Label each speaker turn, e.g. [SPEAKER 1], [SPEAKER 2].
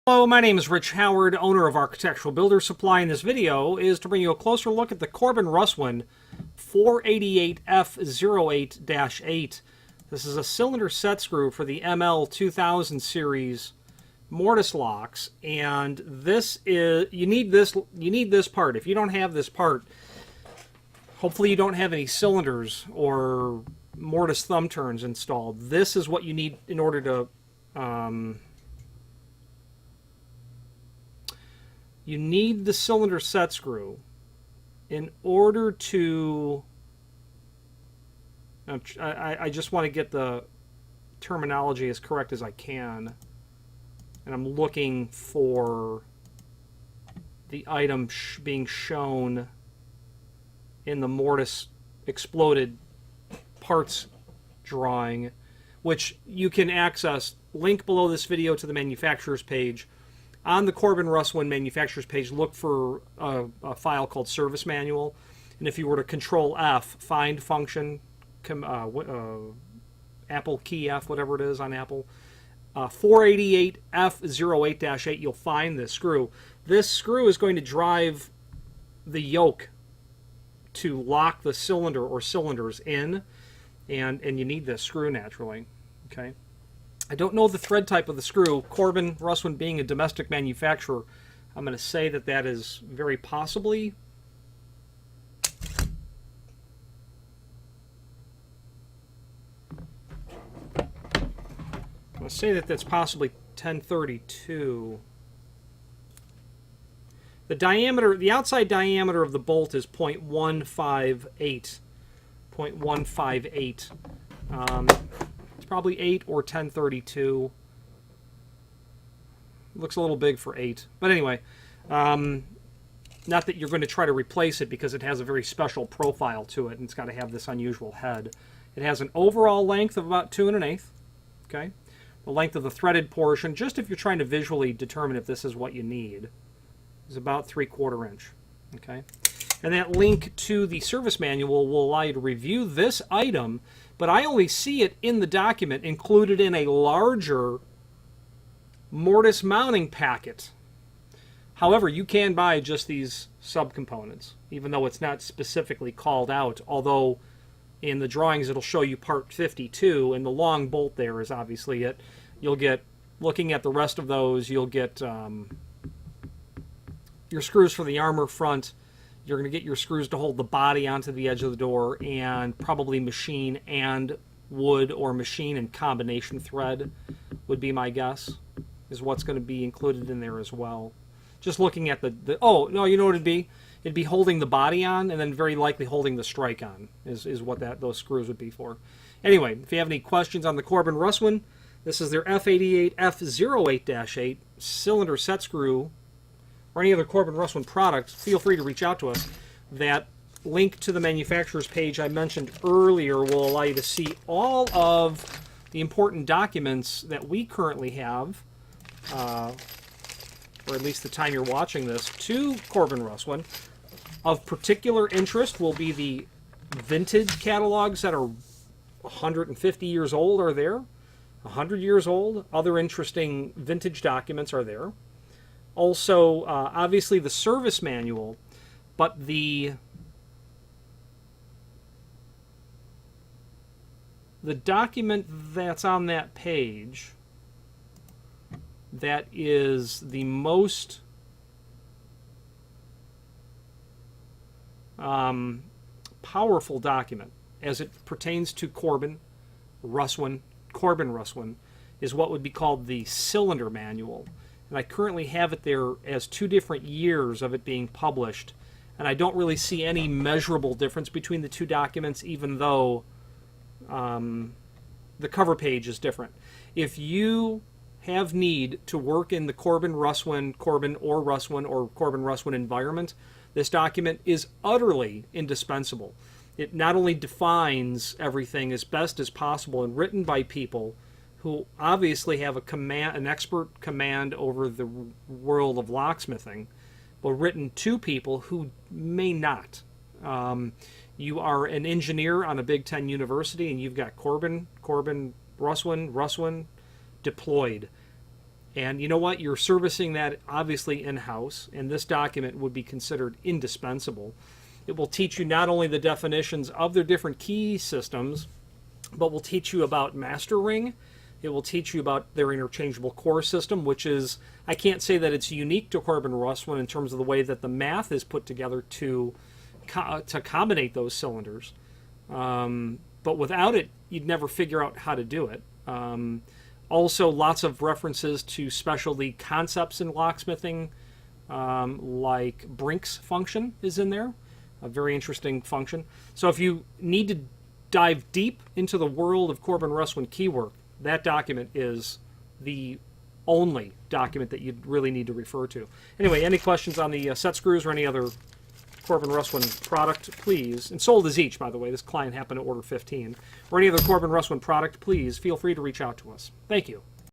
[SPEAKER 1] Hello, my name is Rich Howard, owner of Architectural Builder Supply, and this video is to bring you a closer look at the Corbin Russwin 488F08-8. This is a cylinder set screw for the ML 2000 series mortise locks, and this is you need this part. If you don't have this part, hopefully you don't have any cylinders or mortise thumb turns installed. This is what you need in order to you need the cylinder set screw in order to... I just want to get the terminology as correct as I can. And I'm looking for the item being shown in the mortise exploded parts drawing, which you can access. Link below this video to the manufacturer's page. On the Corbin Russwin manufacturer's page, look for a file called Service Manual. And if you were to Control F, find function, Apple key F, whatever it is on Apple, 488F08-8, you'll find this screw. This screw is going to drive the yoke to lock the cylinder or cylinders in, and you need this screw naturally. Okay. I don't know the thread type of the screw. Corbin Russwin being a domestic manufacturer, I'm going to say that that is very possibly that's possibly 1032. The diameter, the outside diameter of the bolt is 0.158. 0.158. It's probably 8 or 1032. Looks a little big for 8. But anyway, not that you're going to try to replace it because it has a very special profile to it and it's got to have this unusual head. It has an overall length of about 2 1/8. Okay? The length of the threaded portion, just if you're trying to visually determine if this is what you need, is about 3/4 inch. Okay? And that link to the service manual will allow you to review this item, but I only see it in the document included in a larger mortise mounting packet. However, you can buy just these subcomponents, even though it's not specifically called out, although in the drawings it'll show you part 52, and the long bolt there is obviously it. You'll get, looking at the rest of those, you'll get your screws for the armor front. You're going to get your screws to hold the body onto the edge of the door, and probably machine and wood, or machine and combination thread would be my guess, is what's going to be included in there as well. Just looking at the oh, no, you know what it'd be? It'd be holding the body on, and then very likely holding the strike on is what those screws would be for. Anyway, if you have any questions on the Corbin Russwin, this is their F88F08-8 cylinder set screw, or any other Corbin Russwin product, feel free to reach out to us. That link to the manufacturer's page I mentioned earlier will allow you to see all of the important documents that we currently have, or at least the time you're watching this, to Corbin Russwin. Of particular interest will be the vintage catalogs that are 150 years old are there, 100 years old. Other interesting vintage documents are there. Also, obviously the service manual, but the document that's on that page that is the most powerful document as it pertains to Corbin Russwin is what would be called the cylinder manual. And I currently have it there as 2 different years of it being published. And I don't really see any measurable difference between the 2 documents, even though the cover page is different. If you have need to work in the Corbin Russwin environment, this document is utterly indispensable. It not only defines everything as best as possible and written by people who obviously have an expert command over the world of locksmithing, but written to people who may not. You are an engineer on a Big Ten university, and you've got Corbin Russwin deployed. And you know what? You're servicing that obviously in-house, and this document would be considered indispensable. It will teach you not only the definitions of their different key systems, but will teach you about master ring. It will teach you about their interchangeable core system, which is, I can't say that it's unique to Corbin Russwin in terms of the way that the math is put together to combinate those cylinders. But without it, you'd never figure out how to do it. Also, lots of references to specialty concepts in locksmithing, like Brink's function is in there, a very interesting function. So if you need to dive deep into the world of Corbin Russwin keywork, that document is the only document that you'd really need to refer to. Anyway, any questions on the set screws or any other Corbin Russwin product, please, and sold as each, by the way, this client happened to order 15, or any other Corbin Russwin product, please feel free to reach out to us. Thank you.